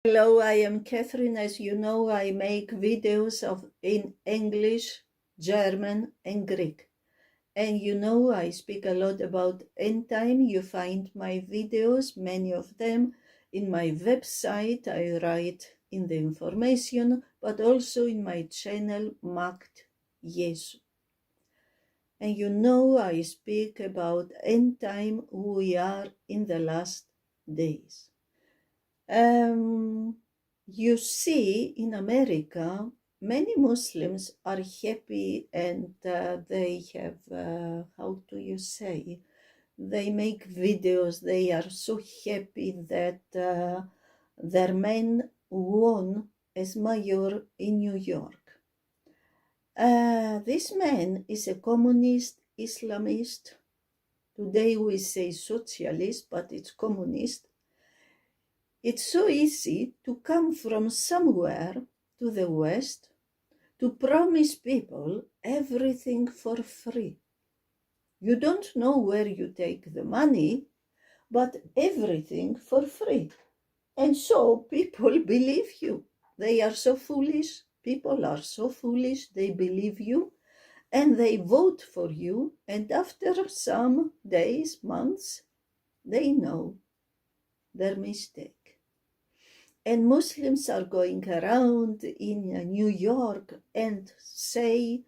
Hello, I am Catherine. As you know, I make videos in English, German, and Greek. And you know, I speak a lot about end time. You find my videos, many of them, in my website. I write in the information, but also in my channel, Markt Jesu. And you know, I speak about end time. We are in the last days. You see, in America, many Muslims are happy and they have, how do you say, they make videos. They are so happy that their man won as mayor in New York. This man is a communist, Islamist. Today we say socialist, but it's communist. It's so easy to come from somewhere to the West to promise people everything for free. You don't know where you take the money, but everything for free. And so people believe you. They are so foolish. People are so foolish. They believe you and they vote for you. And after some days, months, they know their mistake. And Muslims are going around in New York and say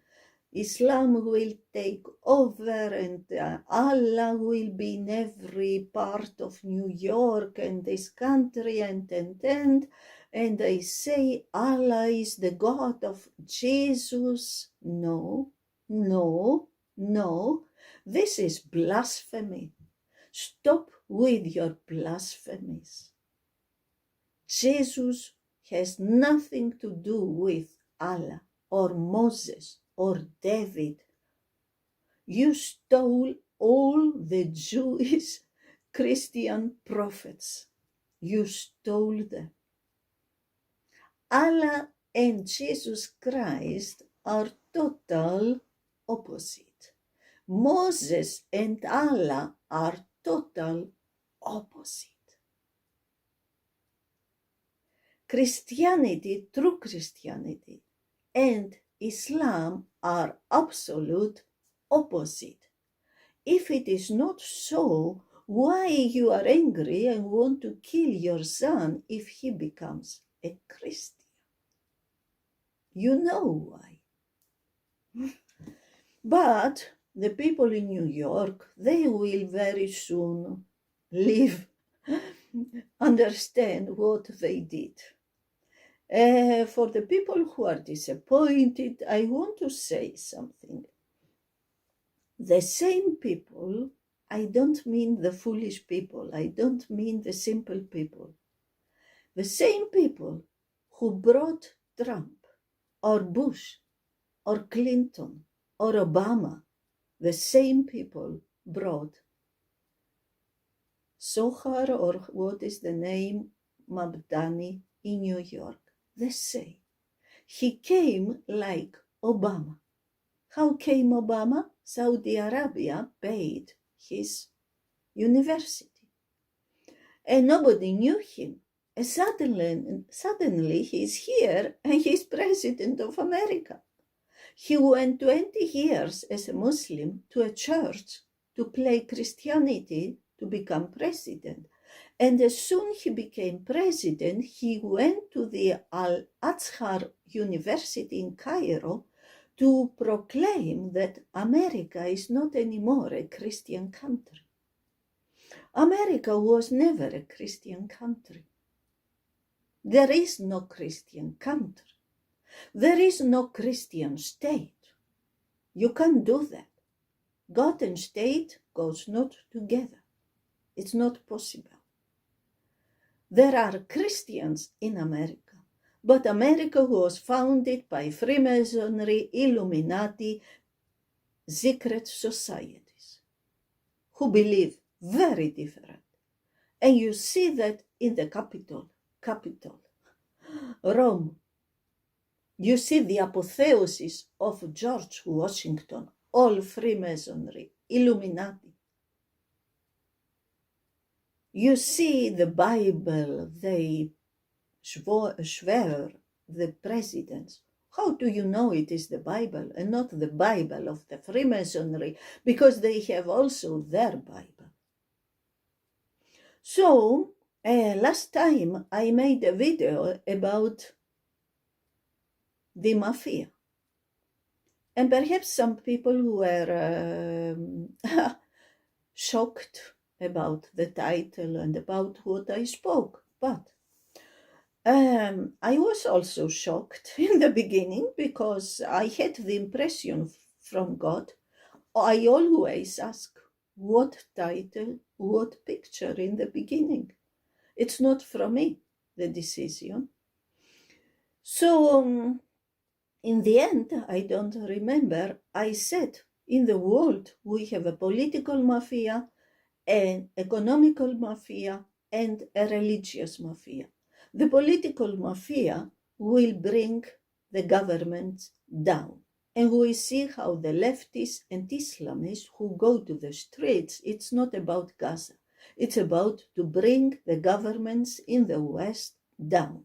Islam will take over and Allah will be in every part of New York and this country and. And they say Allah is the God of Jesus. No, no, no. This is blasphemy. Stop with your blasphemies. Jesus has nothing to do with Allah or Moses or David. You stole all the Jewish Christian prophets. You stole them. Allah and Jesus Christ are total opposite. Moses and Allah are total opposite. Christianity, true Christianity, and Islam are absolute opposite. If it is not so, why you are angry and want to kill your son if he becomes a Christian? You know why. But the people in New York, they will very soon understand what they did. For the people who are disappointed, I want to say something. The same people, I don't mean the foolish people, I don't mean the simple people. The same people who brought Trump or Bush or Clinton or Obama, the same people brought Sohar, or what is the name, Mabdani in New York. The same. He came like Obama. How came Obama? Saudi Arabia paid his university. And nobody knew him. And suddenly he's here and he's president of America. He went 20 years as a Muslim to a church to play Christianity to become president. And as soon as he became president, he went to the Al-Azhar University in Cairo to proclaim that America is not anymore a Christian country. America was never a Christian country. There is no Christian country. There is no Christian state. You can't do that. God and state goes not together. It's not possible. There are Christians in America, but America was founded by Freemasonry, Illuminati, secret societies, who believe very different. And you see that in the capital, Rome. You see the apotheosis of George Washington, all Freemasonry, Illuminati. You see the Bible, they swear the presidents. How do you know it is the Bible and not the Bible of the Freemasonry? Because they have also their Bible. So, last time I made a video about the mafia. And perhaps some people were shocked about the title and about what I spoke. But I was also shocked in the beginning because I had the impression from God. I always ask, what title, what picture in the beginning? It's not from me, the decision. So in the end, I don't remember, I said, in the world we have a political mafia, an economical mafia, and a religious mafia. The political mafia will bring the government down. And we see how the leftists and Islamists who go to the streets, it's not about Gaza. It's about to bring the governments in the West down,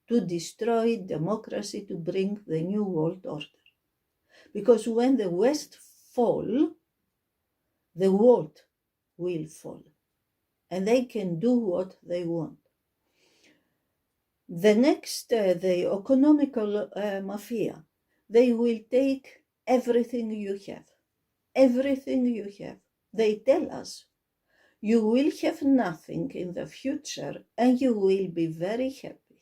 to destroy democracy, to bring the new world order. Because when the West fall, the world will fall. And they can do what they want. The next, the economical mafia, they will take everything you have. Everything you have. They tell us, you will have nothing in the future and you will be very happy.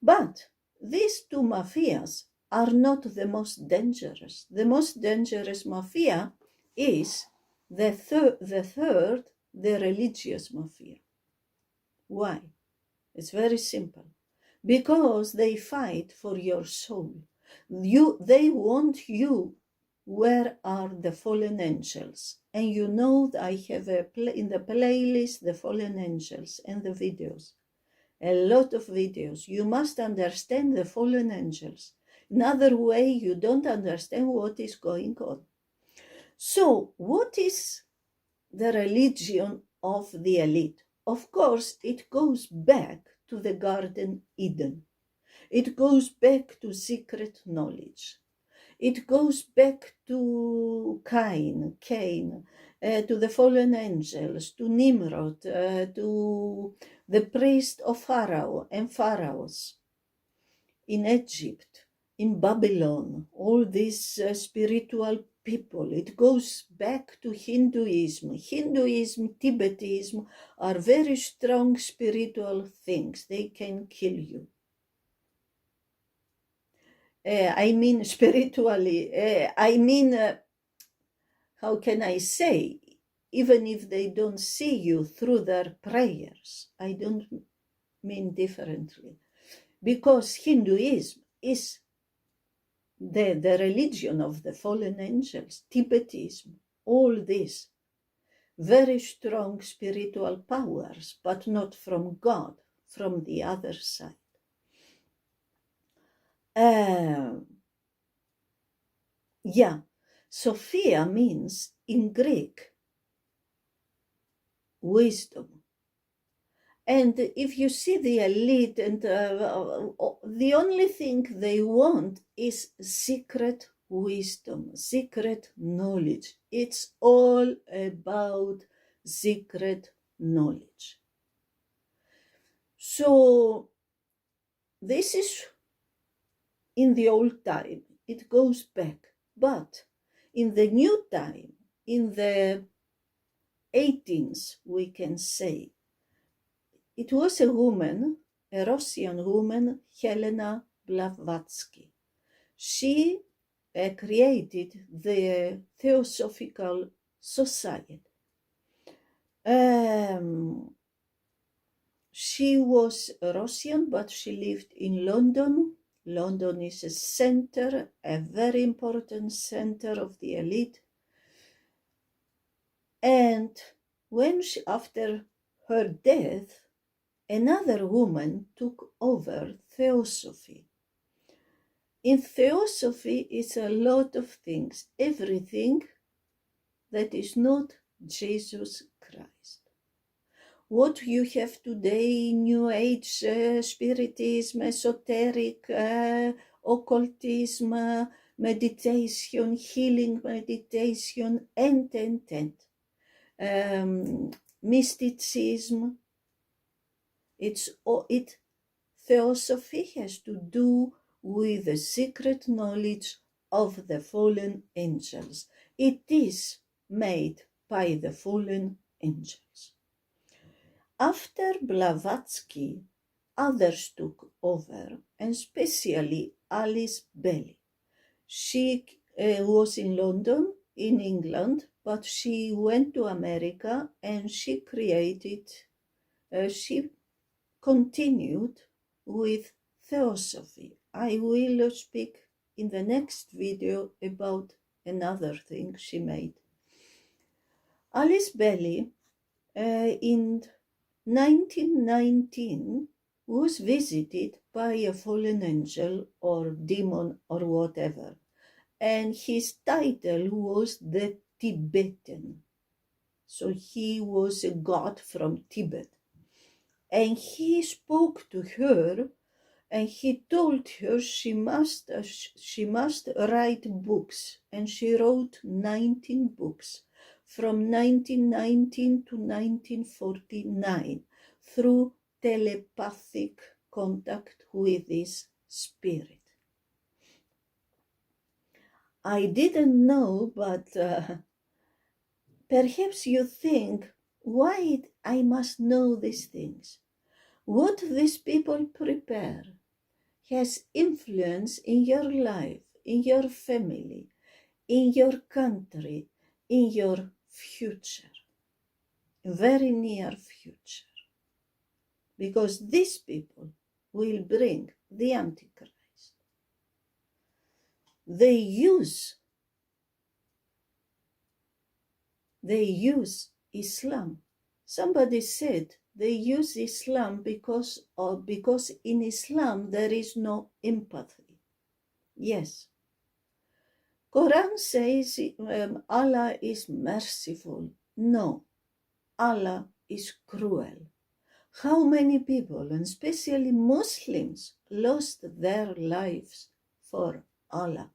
But these two mafias are not the most dangerous. The most dangerous mafia is the third, the religious mafia. Why? It's very simple. Because they fight for your soul. They want you. Where are the fallen angels? And you know that I have in the playlist the fallen angels and the videos. A lot of videos. You must understand the fallen angels. Another way, you don't understand what is going on. So, what is the religion of the elite? Of course, it goes back to the Garden Eden. It goes back to secret knowledge. It goes back to Cain, to the fallen angels, to Nimrod, to the priest of Pharaoh and pharaohs in Egypt, in Babylon, all these spiritual people. It goes back to Hinduism. Hinduism, Tibetism are very strong spiritual things. They can kill you. I mean spiritually, how can I say, even if they don't see you through their prayers, I don't mean differently. Because Hinduism is the religion of the fallen angels, Tibetism, all this. Very strong spiritual powers, but not from God, from the other side. Sophia means in Greek wisdom. And if you see the elite, and the only thing they want is secret wisdom, secret knowledge. It's all about secret knowledge. So this is in the old time. It goes back. But in the new time, in the 18th, we can say, it was a woman, a Russian woman, Helena Blavatsky. She created the Theosophical Society. She was Russian, but she lived in London. London is a center, a very important center of the elite. And when after her death, another woman took over Theosophy. In Theosophy is a lot of things, everything that is not Jesus Christ. what you have today, New Age, Spiritism, esoteric, occultism, meditation, healing meditation, and. Mysticism, Theosophy has to do with the secret knowledge of the fallen angels. It is made by the fallen angels. After Blavatsky, others took over, and especially Alice Bailey. She was in London, in England, but she went to America and she continued with Theosophy. I will speak in the next video about another thing she made. Alice Bailey in 1919 was visited by a fallen angel or demon or whatever, and his title was the Tibetan. So he was a god from Tibet. And he spoke to her and he told her she must write books. And she wrote 19 books from 1919 to 1949 through telepathic contact with this spirit. I didn't know, but perhaps you think, why I must know these things? What these people prepare has influence in your life, in your family, in your country, in your future, very near future. Because these people will bring the Antichrist. They use Islam. Somebody said they use Islam because in Islam there is no empathy. Yes. Quran says Allah is merciful. No, Allah is cruel. How many people, and especially Muslims, lost their lives for Allah?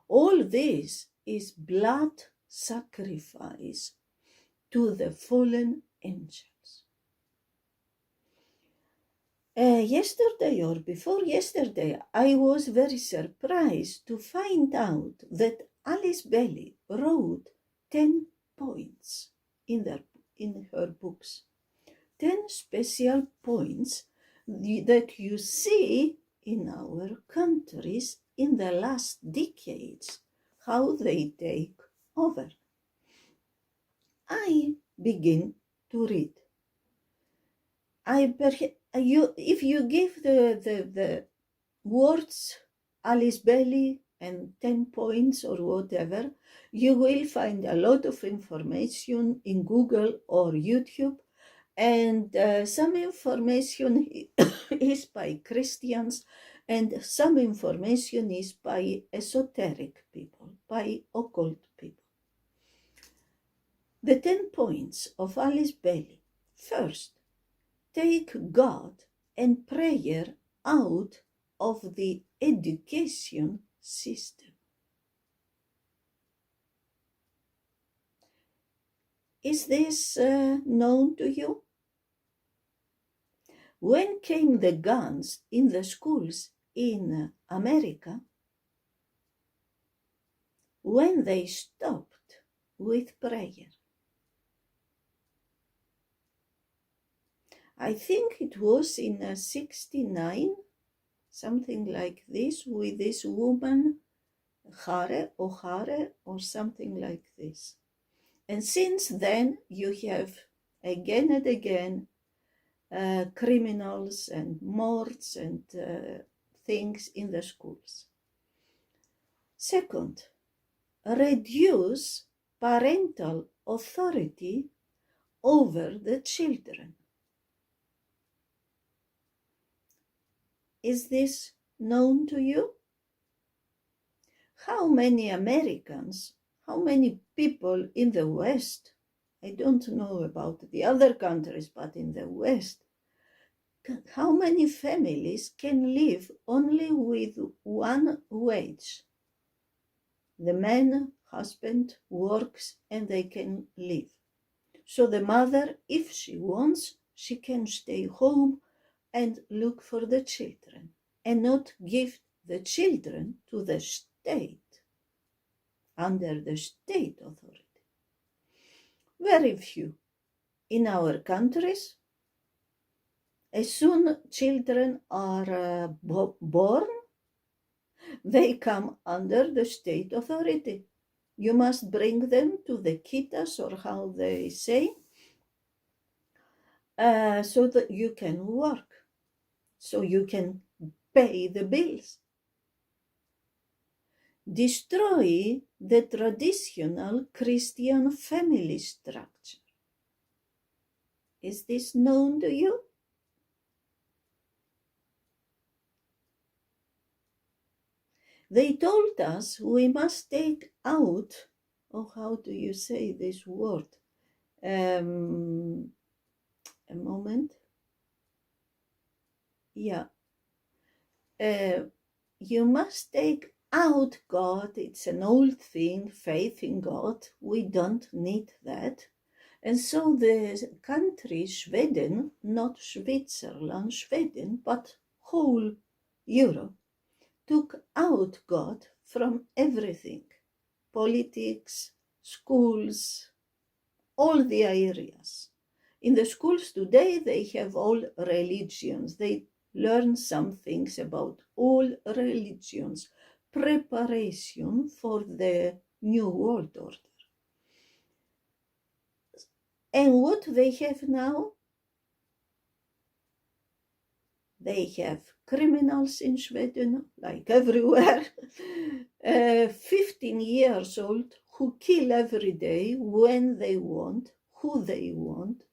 All this is blood sacrifice to the fallen angels. Yesterday or before yesterday, I was very surprised to find out that Alice Bailey wrote 10 points in her books. 10 special points that you see in our countries in the last decades, how they take over. I begin to read. If you give the words Alice Bailey and 10 points or whatever, you will find a lot of information in Google or YouTube, and some information is by Christians and some information is by esoteric people, by occult people. The 10 points of Alice Bailey. First, take God and prayer out of the education system. Is this known to you? When came the guns in the schools in America? When they stopped with prayer. I think it was in 69, something like this, with this woman, O'Hare, or something like this. And since then, you have again and again criminals and murders and things in the schools. Second, reduce parental authority over the children. Is this known to you? How many Americans, how many people in the West I don't know about the other countries, but in the West, how many families can live only with one wage? The man, husband, works and they can live. So the mother, if she wants, she can stay home and look for the children and not give the children to the state, under the state authority. Very few. In our countries, as soon children are born, they come under the state authority. You must bring them to the kitas, or how they say, so that you can work, so you can pay the bills. Destroy the traditional Christian family structure. Is this known to you? They told us we must take out, oh, how do you say this word? A moment. Yeah. You must take out God. It's an old thing, faith in God. We don't need that. And so the country Sweden, not Switzerland, Sweden, but whole Europe, took out God from everything. Politics, schools, all the areas. In the schools today, they have all religions. They learn some things about all religions, preparation for the new world order. And what they have now? They have criminals in Sweden, like everywhere, 15 years old, who kill every day when they want, who they want.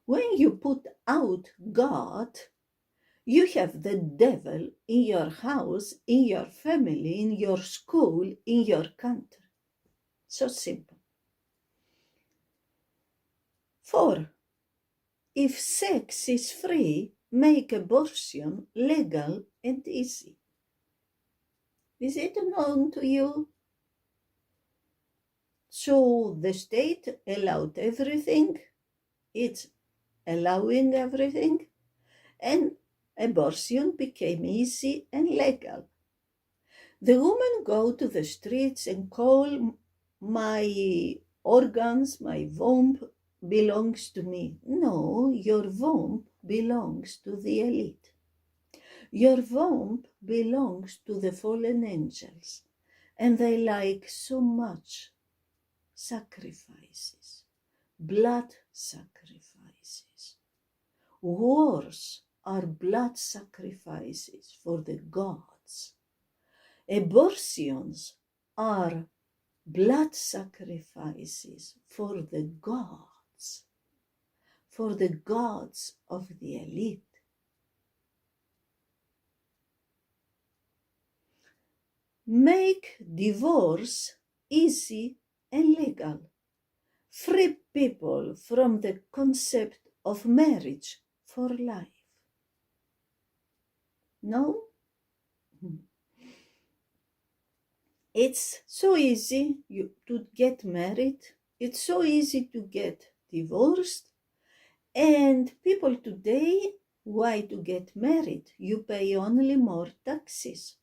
When you put out God, you have the devil in your house, in your family, in your school, in your country. So simple. 4. If sex is free, make abortion legal and easy. Is it known to you? So the state allowed everything, it's allowing everything, and abortion became easy and legal. The women go to the streets and call, my organs, my womb belongs to me. No, your womb belongs to the elite. Your womb belongs to the fallen angels, and they like so much sacrifices, blood sacrifices. Wars are blood sacrifices for the gods. Abortions are blood sacrifices for the gods of the elite. Make divorce easy and legal. Free people from the concept of marriage for life. No? It's so easy to get married. It's so easy to get divorced. And people today, why to get married? You pay only more taxes.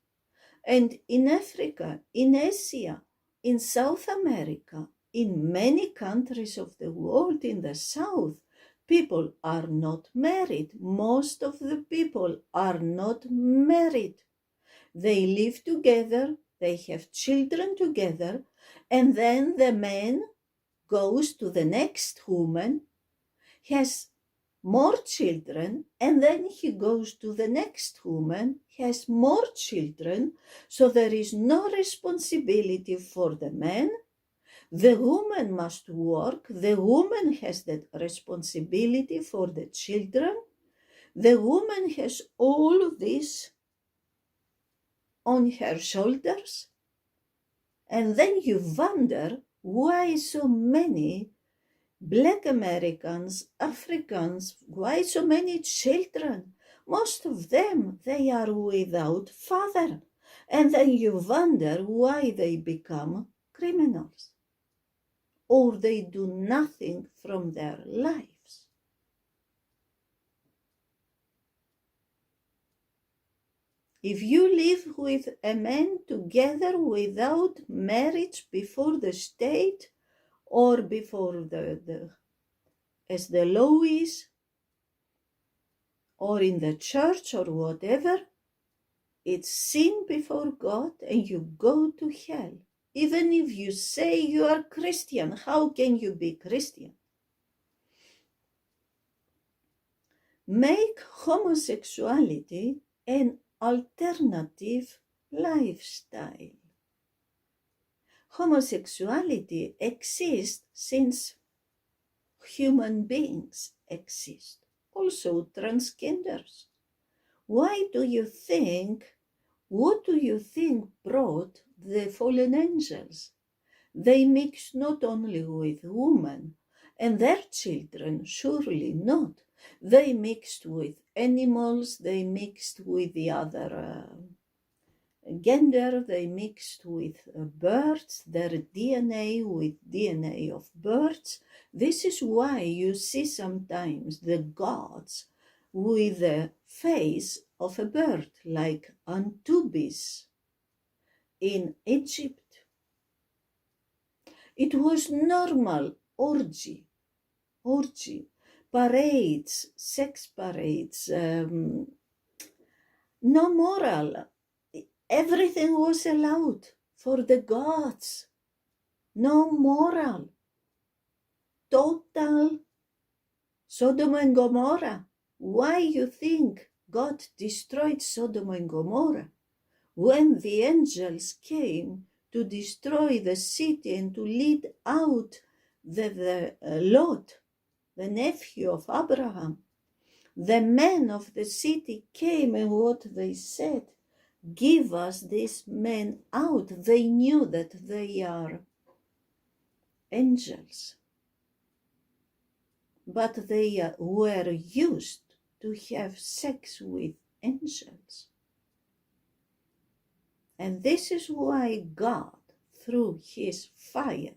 And in Africa, in Asia, in South America, in many countries of the world, in the South, people are not married. Most of the people are not married. They live together, they have children together, and then the man goes to the next woman, has more children, and then he goes to the next woman, has more children, so there is no responsibility for the man. The woman must work, the woman has the responsibility for the children, the woman has all this on her shoulders. And then you wonder why so many Black Americans, Africans, why so many children? Most of them, they are without father. And then you wonder why they become criminals. Or they do nothing from their lives. If you live with a man together without marriage before the state or before as the law is, or in the church or whatever, it's sin before God and you go to hell. Even if you say you are Christian, how can you be Christian? Make homosexuality an alternative lifestyle. Homosexuality exists since human beings exist, also transgenders. What do you think brought the fallen angels? They mixed not only with women and their children, surely not. They mixed with animals, they mixed with the other gender, they mixed with birds, their DNA with DNA of birds. This is why you see sometimes the gods with the face of a bird, like Anubis in Egypt. It was normal orgy, parades, sex parades, no moral. Everything was allowed for the gods. No moral. Total Sodom and Gomorrah. Why you think God destroyed Sodom and Gomorrah? When the angels came to destroy the city and to lead out the Lot, the nephew of Abraham, the men of the city came, and what they said, give us these men out. They knew that they are angels, but they were used to have sex with angels. And this is why God threw his fire.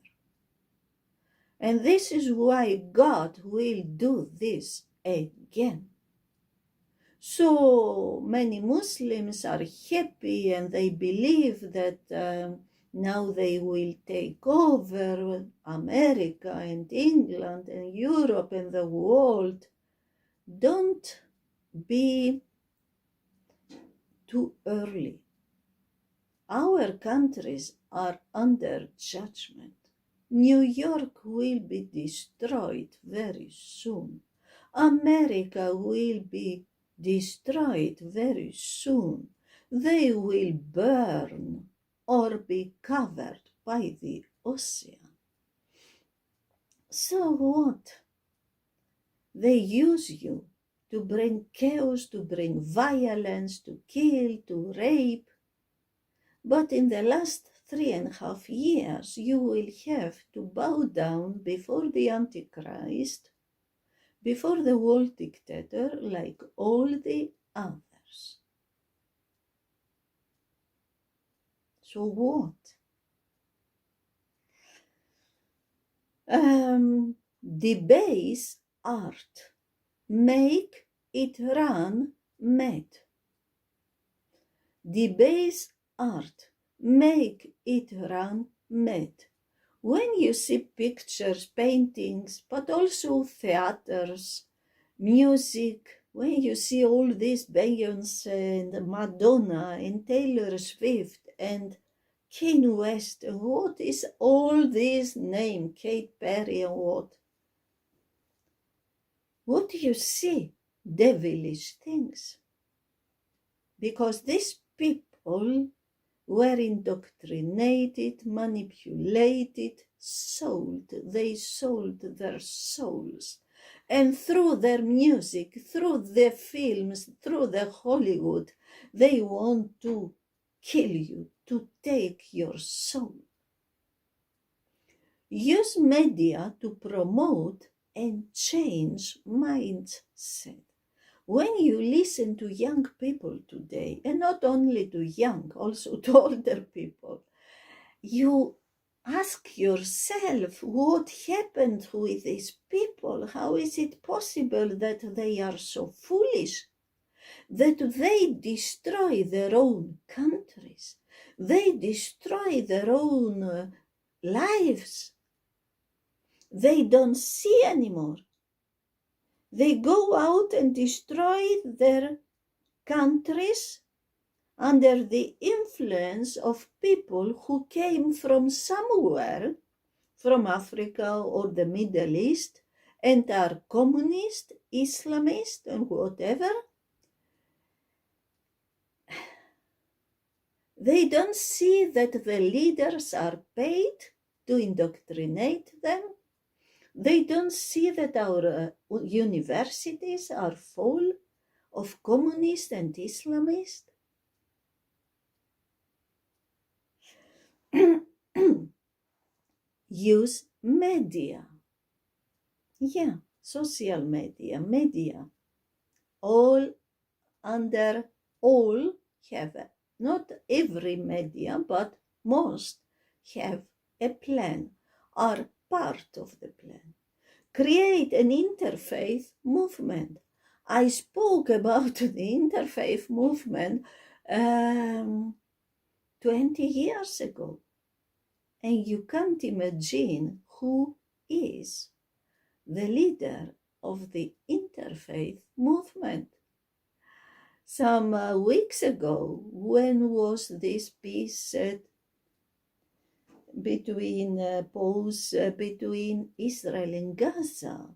And this is why God will do this again. So many Muslims are happy and they believe that now they will take over America and England and Europe and the world. Don't be too early. Our countries are under judgment. New York will be destroyed very soon. America will be destroyed very soon. They will burn or be covered by the ocean. So what? They use you to bring chaos, to bring violence, to kill, to rape. But in the last 3.5 years, you will have to bow down before the Antichrist, before the world dictator, like all the others. So what? Debase art, make it run mad. Debase art, make it run mad. When you see pictures, paintings, but also theaters, music, when you see all this Beyoncé and Madonna and Taylor Swift and Kanye West, and what is all this name, Kate Perry and what? What do you see? Devilish things. Because these people were indoctrinated, manipulated, sold. They sold their souls. And through their music, through their films, through the Hollywood, they want to kill you, to take your soul. use media to promote and change mindset. When you listen to young people today, and not only to young, also to older people, you ask yourself what happened with these people. How is it possible that they are so foolish, that they destroy their own countries, they destroy their own lives? They don't see anymore. They go out and destroy their countries under the influence of people who came from somewhere, from Africa or the Middle East, and are communist, Islamist, and whatever. They don't see that the leaders are paid to indoctrinate them. They don't see that our universities are full of communists and Islamists. Use media. Yeah, social media. All have, not every media, but most have a plan, are part of the plan. Create an interfaith movement. I spoke about the interfaith movement 20 years ago. And you can't imagine who is the leader of the interfaith movement. Some weeks ago, when was this peace between between Israel and Gaza?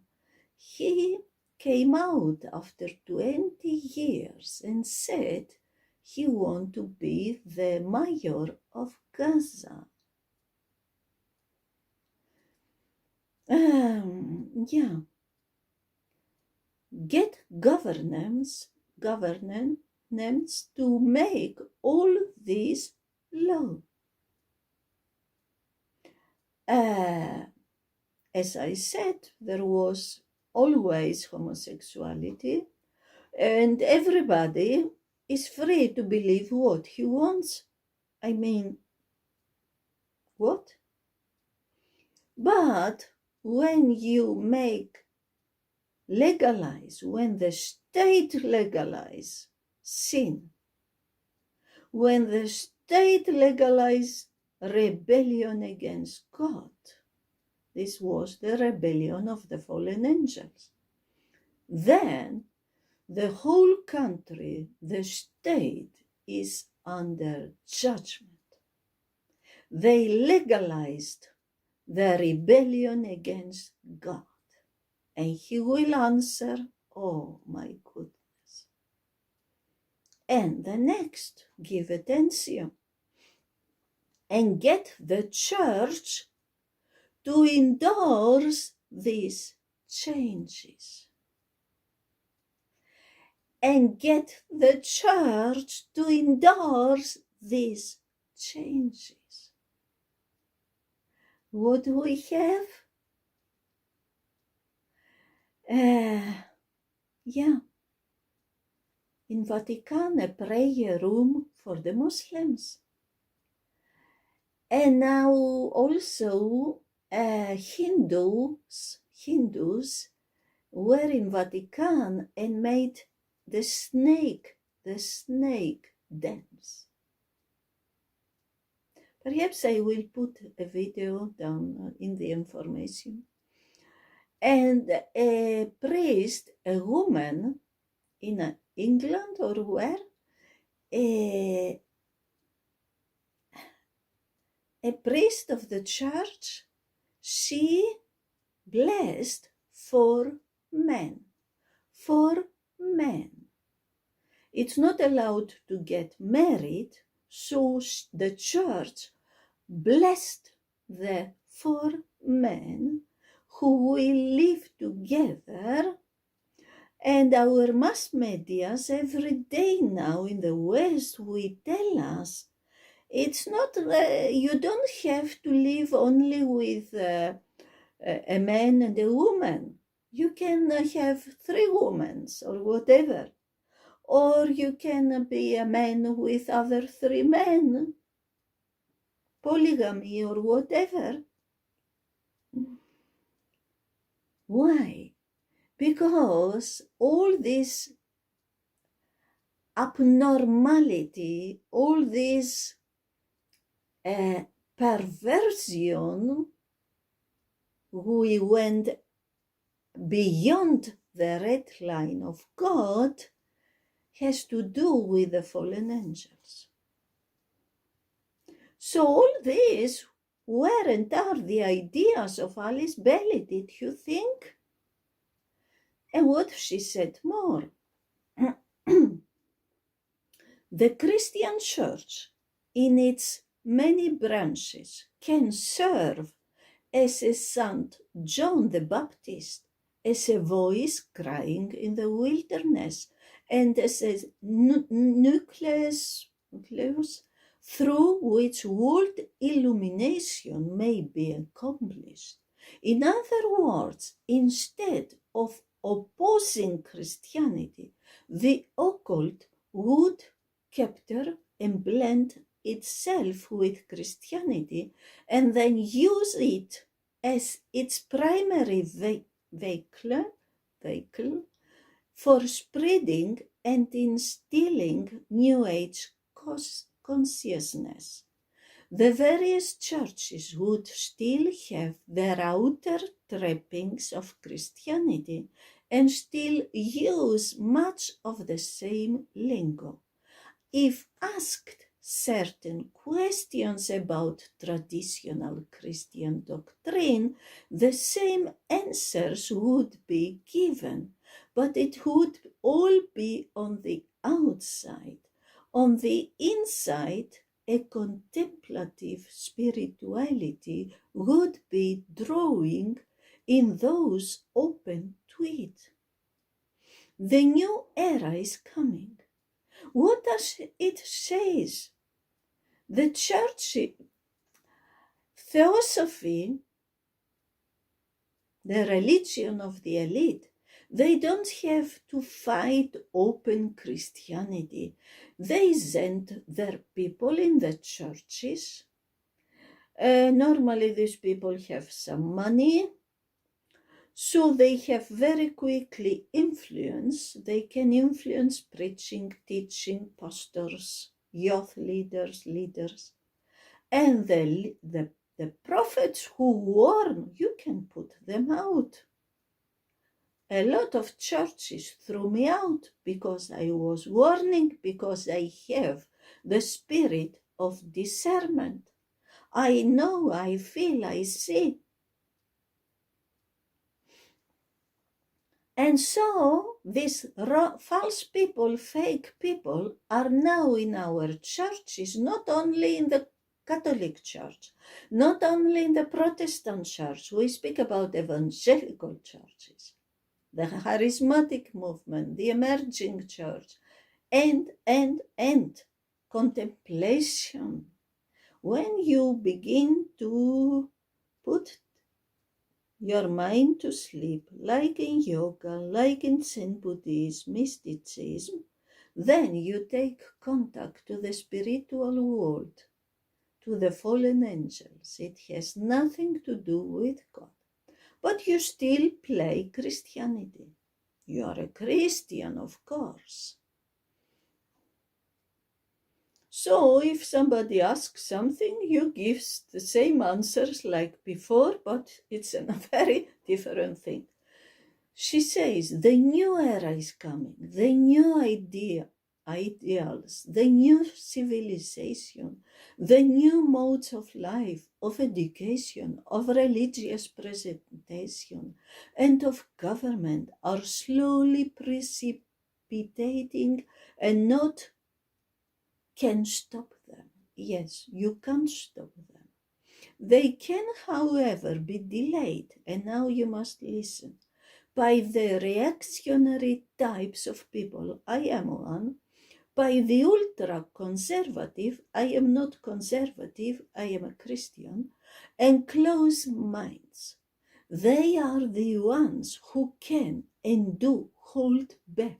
He came out after 20 years and said he wanted to be the mayor of Gaza. Yeah. Get governance to make all these law. As I said, there was always homosexuality, and everybody is free to believe what he wants. I mean, what? But when you legalize, when the state legalize sin, when the state legalize rebellion against God, this was the rebellion of the fallen angels, then the whole country, the state, is under judgment. They legalized the rebellion against God, and he will answer, oh my goodness. And the next, give attention and get the church to endorse these changes. And get the church to endorse these changes. What do we have? In Vatican, a prayer room for the Muslims. And now also Hindus were in Vatican and made the snake dance. Perhaps I will put a video down in the information. And a priest, a woman in England or where, a priest of the church, she blessed 4 men. 4 men. It's not allowed to get married, so the church blessed the 4 men who will live together. And our mass medias every day now in the West will tell us It's not, you don't have to live only with a man and a woman. You can have 3 women or whatever. Or you can be a man with other 3 men, polygamy or whatever. Why? Because all this abnormality, all this perversion, we went beyond the red line of God, has to do with the fallen angels. So all these were and are the ideas of Alice Bailey, did you think? And what she said more, the Christian church in its many branches can serve as a Saint John the Baptist, as a voice crying in the wilderness, and as a nucleus through which world illumination may be accomplished. In other words, instead of opposing Christianity, the occult would capture and blend itself with Christianity and then use it as its primary vehicle for spreading and instilling New Age consciousness. The various churches would still have their outer trappings of Christianity and still use much of the same lingo. If asked certain questions about traditional Christian doctrine, the same answers would be given, but it would all be on the outside. On the inside, a contemplative spirituality would be drawing in those open to it. The new era is coming. What does it say? The church, Theosophy, the religion of the elite, they don't have to fight open Christianity. They send their people in the churches. Normally these people have some money, so they have very quickly influence. They can influence preaching, teaching, pastors, youth leaders. And the prophets who warn, you can put them out. A lot of churches threw me out because I was warning, because I have the spirit of discernment. I know, I feel, I see. And so these false people, fake people, are now in our churches, not only in the Catholic Church, not only in the Protestant Church. We speak about evangelical churches, the charismatic movement, the emerging church, and contemplation. When you begin to put your mind to sleep, like in yoga, like in Zen Buddhism, mysticism, then you take contact to the spiritual world, to the fallen angels. It has nothing to do with God. But you still play Christianity. You are a Christian, of course. So if somebody asks something, you give the same answers like before, but it's a very different thing. She says, the new era is coming, the new ideals, the new civilization, the new modes of life, of education, of religious presentation, and of government are slowly precipitating and not can stop them. Yes, you can't stop them. They can, however, be delayed, and now you must listen, by the reactionary types of people, I am one, By the ultra-conservative, I am not conservative, I am a Christian, and close minds. They are the ones who can and do hold back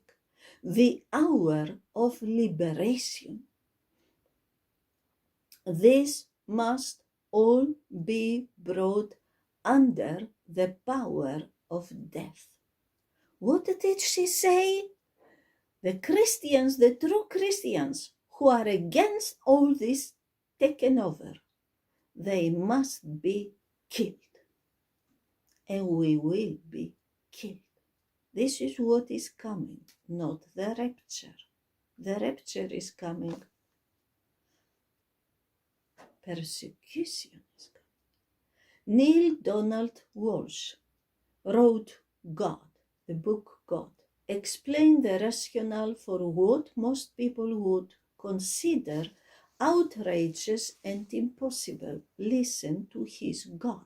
the hour of liberation. This must all be brought under the power of death. What did she say? The Christians, the true Christians, who are against all this taken over, they must be killed. And we will be killed. This is what is coming, not the rapture. The rapture is coming. Persecution is coming. Neil Donald Walsh wrote God, the book God, explained the rationale for what most people would consider outrageous and impossible. Listen to his God.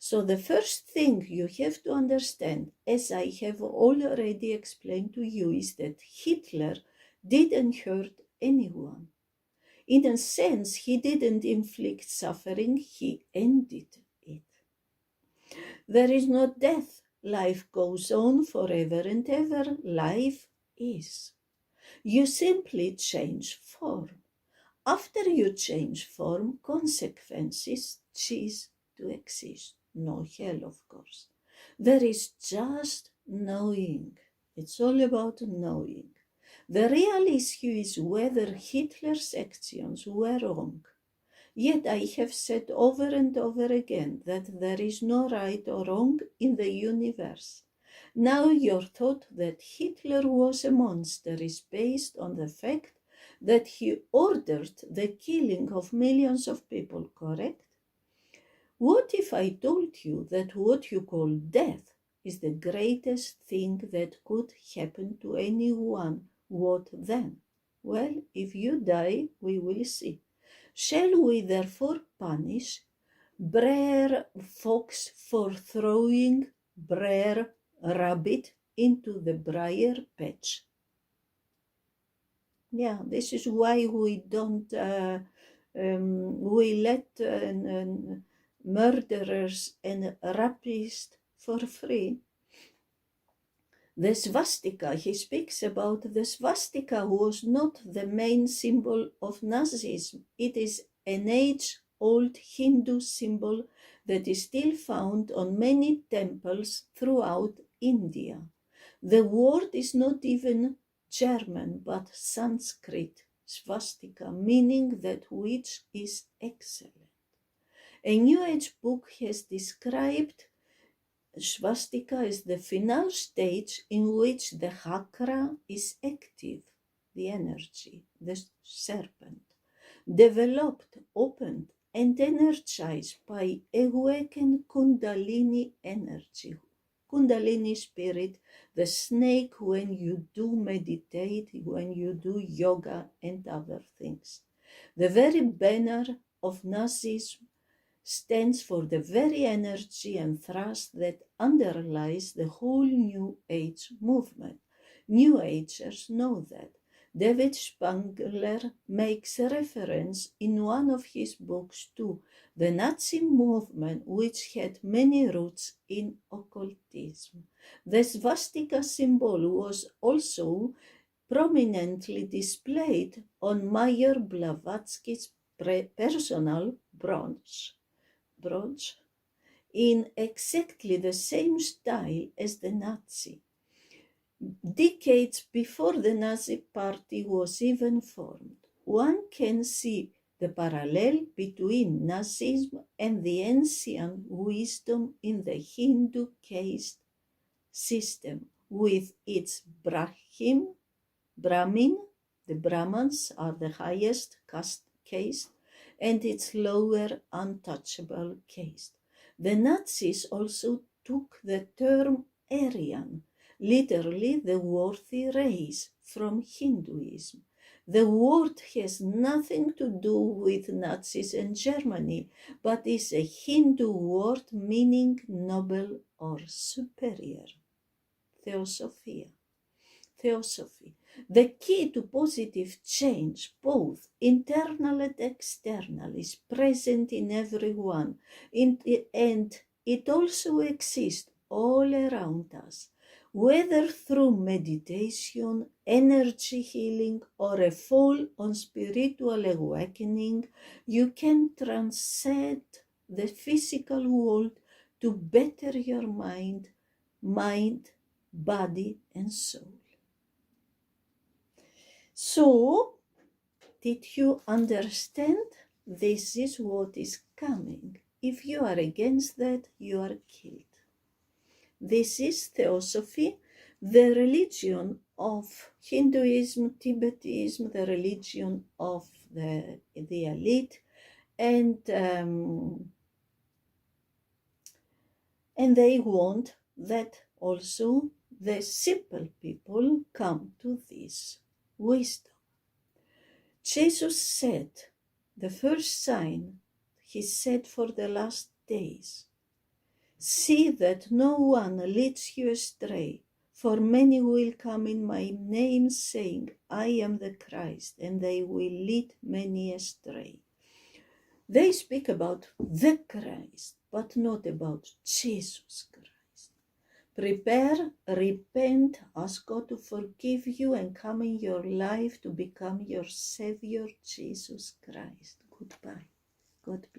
So the first thing you have to understand, as I have already explained to you, is that Hitler didn't hurt anyone. In a sense, he didn't inflict suffering, he ended it. There is no death. Life goes on forever and ever. Life is. You simply change form. After you change form, consequences cease to exist. No hell, of course. There is just knowing. It's all about knowing. The real issue is whether Hitler's actions were wrong. Yet I have said over and over again that there is no right or wrong in the universe. Now your thought that Hitler was a monster is based on the fact that he ordered the killing of millions of people, correct? What if I told you that what you call death is the greatest thing that could happen to anyone? What then? Well, if you die, we will see. Shall we therefore punish Brer Fox for throwing Brer Rabbit into the briar patch? Yeah, this is why we don't, we let murderers and rapists for free. The swastika, he speaks about the swastika was not the main symbol of Nazism. It is an age-old Hindu symbol that is still found on many temples throughout India. The word is not even German, but Sanskrit, swastika, meaning that which is excellent. A New Age book has described swastika is the final stage in which the chakra is active, the energy, the serpent, developed, opened, and energized by awakened Kundalini energy. Kundalini spirit, the snake when you do meditate, when you do yoga and other things. The very banner of Nazism stands for the very energy and thrust that underlies the whole New Age movement. New Agers know that. David Spangler makes reference in one of his books to the Nazi movement, which had many roots in occultism. The swastika symbol was also prominently displayed on Meyer Blavatsky's personal bronze in exactly the same style as the Nazi. Decades before the Nazi Party was even formed, one can see the parallel between Nazism and the ancient wisdom in the Hindu caste system, with its Brahmin, the Brahmins are the highest caste, and its lower untouchable caste. The Nazis also took the term Aryan, literally the worthy race, from Hinduism. The word has nothing to do with Nazis and Germany, but is a Hindu word meaning noble or superior. Theosophy. Theosophy. The key to positive change, both internal and external, is present in everyone, and it also exists all around us. Whether through meditation, energy healing, or a full-on spiritual awakening, you can transcend the physical world to better your mind, body, and soul. So, did you understand? This is what is coming. If you are against that, you are killed. This is Theosophy, the religion of Hinduism, Tibetism, the religion of the elite, and they want that also the simple people come to this wisdom. Jesus said, the first sign he said for the last days, see that no one leads you astray, for many will come in my name saying, I am the Christ, and they will lead many astray. They speak about the Christ, but not about Jesus Christ. Prepare, repent, ask God to forgive you and come in your life to become your Savior, Jesus Christ. Goodbye. God bless.